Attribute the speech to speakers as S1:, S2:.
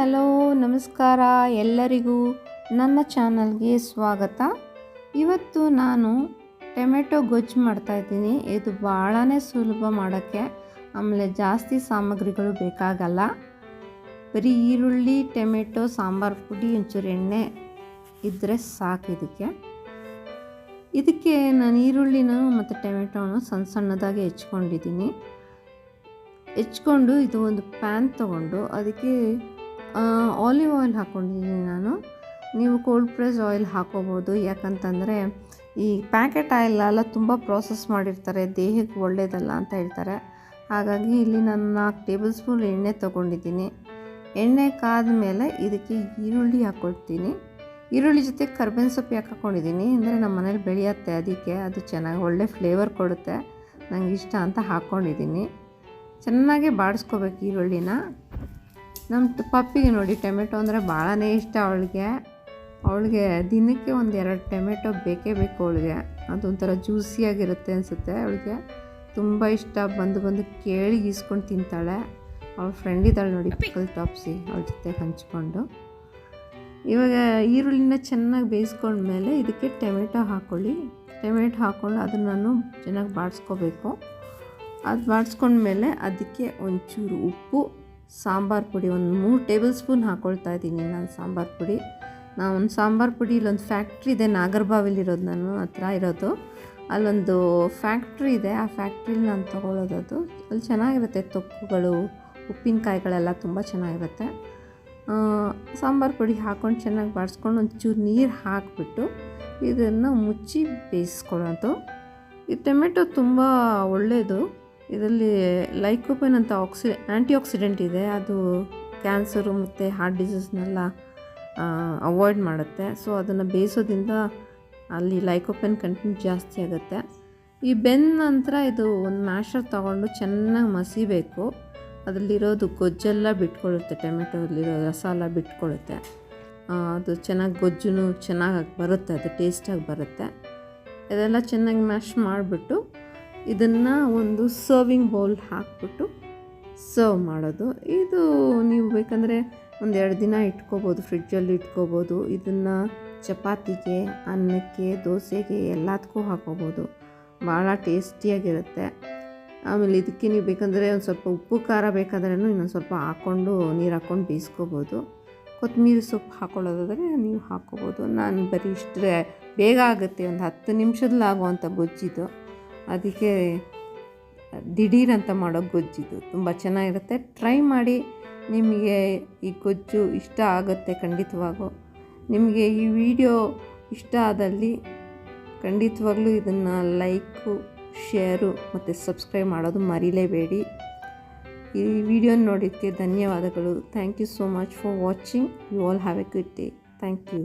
S1: Hello ನಮಸ್ಕಾರ ಎಲ್ಲರಿಗೂ ನನ್ನ ಚಾನಲ್ಗೆ ಸ್ವಾಗತ. ಇವತ್ತು ನಾನು ಟೊಮೆಟೊ ಗೊಜ್ಜು ಮಾಡ್ತಾಯಿದ್ದೀನಿ. ಇದು ಭಾಳನೇ ಸುಲಭ ಮಾಡೋಕ್ಕೆ, ಆಮೇಲೆ ಜಾಸ್ತಿ ಸಾಮಗ್ರಿಗಳು ಬೇಕಾಗಲ್ಲ. ಬರೀ ಈರುಳ್ಳಿ, ಟೊಮೆಟೊ, ಸಾಂಬಾರು ಪುಡಿ, ಒಂಚೂರು ಎಣ್ಣೆ ಇದ್ದರೆ ಸಾಕು. ಇದಕ್ಕೆ ನಾನು ಈರುಳ್ಳಿನ ಮತ್ತು ಟೊಮೆಟೊನ ಸಣ್ಣದಾಗಿ ಹೆಚ್ಕೊಂಡು ಇದು ಒಂದು ಪ್ಯಾನ್ ತೊಗೊಂಡು ಅದಕ್ಕೆ ಆಲಿವ್ ಆಯಿಲ್ ಹಾಕ್ಕೊಂಡಿದ್ದೀನಿ ನಾನು. ನೀವು ಕೋಲ್ಡ್ ಪ್ರೆಸ್ ಆಯಿಲ್ ಹಾಕೋಬೋದು, ಯಾಕಂತಂದರೆ ಈ ಪ್ಯಾಕೆಟ್ ಆಯಿಲೆಲ್ಲ ತುಂಬ ಪ್ರೋಸೆಸ್ ಮಾಡಿರ್ತಾರೆ, ದೇಹಕ್ಕೆ ಒಳ್ಳೆಯದಲ್ಲ ಅಂತ ಹೇಳ್ತಾರೆ. ಹಾಗಾಗಿ ಇಲ್ಲಿ ನಾನು 4 ಟೇಬಲ್ ಸ್ಪೂನ್ ಎಣ್ಣೆ ತೊಗೊಂಡಿದ್ದೀನಿ. ಎಣ್ಣೆ ಕಾದ ಮೇಲೆ ಇದಕ್ಕೆ ಈರುಳ್ಳಿ ಹಾಕ್ಕೊಳ್ತೀನಿ. ಈರುಳ್ಳಿ ಜೊತೆ ಕರ್ಬೇವಿನ ಸೊಪ್ಪು ಹಾಕ್ಕೊಂಡಿದ್ದೀನಿ, ಅಂದರೆ ನಮ್ಮ ಮನೇಲಿ ಬೆಳೆಯುತ್ತೆ, ಅದಕ್ಕೆ ಅದು ಚೆನ್ನಾಗಿ ಒಳ್ಳೆ ಫ್ಲೇವರ್ ಕೊಡುತ್ತೆ, ನನಗೆ ಇಷ್ಟ ಅಂತ ಹಾಕ್ಕೊಂಡಿದ್ದೀನಿ. ಚೆನ್ನಾಗಿ ಬಾಡಿಸ್ಕೋಬೇಕು ಈರುಳ್ಳಿನ. ನಮ್ಮ ಪಪ್ಪಿಗೆ ನೋಡಿ ಟೊಮೆಟೊ ಅಂದರೆ ಭಾಳನೇ ಇಷ್ಟ ಅವಳಿಗೆ ದಿನಕ್ಕೆ 1-2 ಟೊಮೆಟೊ ಬೇಕೇ ಬೇಕು ಅವಳಿಗೆ. ಅದೊಂಥರ ಜ್ಯೂಸಿಯಾಗಿರುತ್ತೆ ಅನಿಸುತ್ತೆ ಅವಳಿಗೆ, ತುಂಬ ಇಷ್ಟ. ಬಂದು ಕೇಳಿ ಈಸ್ಕೊಂಡು ತಿಂತಾಳೆ. ಅವಳ ಫ್ರೆಂಡ್ ಇದ್ದಾಳೆ ನೋಡಿ, ಪಿಕಲ್ ಟಾಪ್ಸಿ, ಅವಳ ಜೊತೆ ಹಂಚ್ಕೊಂಡು. ಇವಾಗ ಈರುಳ್ಳಿನ ಚೆನ್ನಾಗಿ ಬೇಯಿಸ್ಕೊಂಡ್ಮೇಲೆ ಇದಕ್ಕೆ ಟೊಮೆಟೊ ಹಾಕ್ಕೊಂಡು ಅದನ್ನು ಚೆನ್ನಾಗಿ ಬಾಡಿಸ್ಕೋಬೇಕು. ಅದು ಬಾಡಿಸ್ಕೊಂಡ್ಮೇಲೆ ಅದಕ್ಕೆ ಒಂಚೂರು ಉಪ್ಪು, ಸಾಂಬಾರು ಪುಡಿ ಒಂದು 3 ಟೇಬಲ್ ಸ್ಪೂನ್ ಹಾಕ್ಕೊಳ್ತಾ ಇದ್ದೀನಿ ನಾನು ಸಾಂಬಾರು ಪುಡಿ. ಒಂದು ಸಾಂಬಾರು ಪುಡಿ ಇಲ್ಲೊಂದು ಫ್ಯಾಕ್ಟ್ರಿ ಇದೆ, ನಾಗರಬಾವಿಲಿರೋದು, ನಾನು ಹತ್ರ ಇರೋದು. ಅಲ್ಲೊಂದು ಫ್ಯಾಕ್ಟ್ರಿ ಇದೆ, ಆ ಫ್ಯಾಕ್ಟ್ರಿಲಿ ನಾನು ತೊಗೊಳ್ಳೋದು. ಅದು ಅಲ್ಲಿ ಚೆನ್ನಾಗಿರುತ್ತೆ, ತೊಕ್ಕುಗಳು, ಉಪ್ಪಿನಕಾಯಿಗಳೆಲ್ಲ ತುಂಬ ಚೆನ್ನಾಗಿರುತ್ತೆ. ಸಾಂಬಾರು ಪುಡಿ ಹಾಕ್ಕೊಂಡು ಚೆನ್ನಾಗಿ ಬಾಡಿಸ್ಕೊಂಡು ಒಂಚೂರು ನೀರು ಹಾಕಿಬಿಟ್ಟು ಇದನ್ನು ಮುಚ್ಚಿ ಬೇಯಿಸ್ಕೊಳ್ಳೋದು. ಈ ಟೊಮೆಟೊ ತುಂಬ ಒಳ್ಳೆಯದು. ಇದರಲ್ಲಿ ಲೈಕೋಪೇನ್ ಅಂತ ಆ್ಯಂಟಿ ಆಕ್ಸಿಡೆಂಟ್ ಇದೆ, ಅದು ಕ್ಯಾನ್ಸರು ಮತ್ತು ಹಾರ್ಟ್ ಡಿಸೀಸ್ನೆಲ್ಲ ಅವಾಯ್ಡ್ ಮಾಡುತ್ತೆ. ಸೊ ಅದನ್ನು ಬೇಯಿಸೋದ್ರಿಂದ ಅಲ್ಲಿ ಲೈಕೋಪೇನ್ ಕಂಟೆಂಟ್ ಜಾಸ್ತಿ ಆಗುತ್ತೆ. ಈ ಬೆಂದ ನಂತರ ಇದು ಒಂದು ಮ್ಯಾಶರ್ ತೊಗೊಂಡು ಚೆನ್ನಾಗಿ ಮಸಿಬೇಕು. ಅದರಲ್ಲಿರೋದು ಗೊಜ್ಜೆಲ್ಲ ಬಿಟ್ಕೊಳ್ಳುತ್ತೆ, ಟೊಮೆಟೊದಲ್ಲಿರೋ ರಸ ಎಲ್ಲ ಬಿಟ್ಕೊಳ್ಳುತ್ತೆ. ಅದು ಚೆನ್ನಾಗಿ ಗೊಜ್ಜು ಚೆನ್ನಾಗಿ ಬರುತ್ತೆ, ಅದು ಟೇಸ್ಟಾಗಿ ಬರುತ್ತೆ. ಇದೆಲ್ಲ ಚೆನ್ನಾಗಿ ಮ್ಯಾಶ್ ಮಾಡಿಬಿಟ್ಟು ಇದನ್ನು ಒಂದು ಸರ್ವಿಂಗ್ ಬೌಲ್ ಹಾಕ್ಬಿಟ್ಟು ಸರ್ವ್ ಮಾಡೋದು. ಇದು ನೀವು ಬೇಕಂದರೆ 1-2 ದಿನ ಇಟ್ಕೋಬೋದು, ಫ್ರಿಡ್ಜಲ್ಲಿ ಇಟ್ಕೋಬೋದು. ಇದನ್ನು ಚಪಾತಿಗೆ, ಅನ್ನಕ್ಕೆ, ದೋಸೆಗೆ ಎಲ್ಲದಕ್ಕೂ ಹಾಕೋಬೋದು, ಭಾಳ ಟೇಸ್ಟಿಯಾಗಿರುತ್ತೆ. ಆಮೇಲೆ ಇದಕ್ಕೆ ನೀವು ಬೇಕಂದರೆ ಒಂದು ಸ್ವಲ್ಪ ಉಪ್ಪು ಖಾರ ಬೇಕಾದ್ರೂ ಇನ್ನೊಂದು ಸ್ವಲ್ಪ ನೀರು ಹಾಕ್ಕೊಂಡು ಬೇಯಿಸ್ಕೋಬೋದು. ಕೊತ್ತಂಬರಿ ಸೊಪ್ಪು ಹಾಕ್ಕೊಳ್ಳೋದಾದರೆ ನೀವು ಹಾಕ್ಕೋಬೋದು. ನಾನು ಬರೀ ಇಷ್ಟೇ ಬೇಗ ಆಗುತ್ತೆ, ಒಂದು 10 ನಿಮಿಷದಲ್ಲಿ ಆಗುವಂಥ ಗೊಜ್ಜಿದು, ಅದಕ್ಕೆ ದಿಢೀರಂತ ಮಾಡೋ ಗೊಜ್ಜಿದು ತುಂಬ ಚೆನ್ನಾಗಿರುತ್ತೆ. ಟ್ರೈ ಮಾಡಿ, ನಿಮಗೆ ಈ ಗೊಜ್ಜು ಇಷ್ಟ ಆಗುತ್ತೆ ಖಂಡಿತವಾಗೂ. ನಿಮಗೆ ಈ ವಿಡಿಯೋ ಇಷ್ಟ ಆದಲ್ಲಿ ಖಂಡಿತವಾಗ್ಲೂ ಇದನ್ನು ಲೈಕು, ಶೇರು ಮತ್ತು ಸಬ್ಸ್ಕ್ರೈಬ್ ಮಾಡೋದು ಮರಿಲೇಬೇಡಿ. ಈ ವಿಡಿಯೋ ನೋಡೋಕ್ಕೆ ಧನ್ಯವಾದಗಳು. Thank you so much for watching. You all have a good day. Thank you.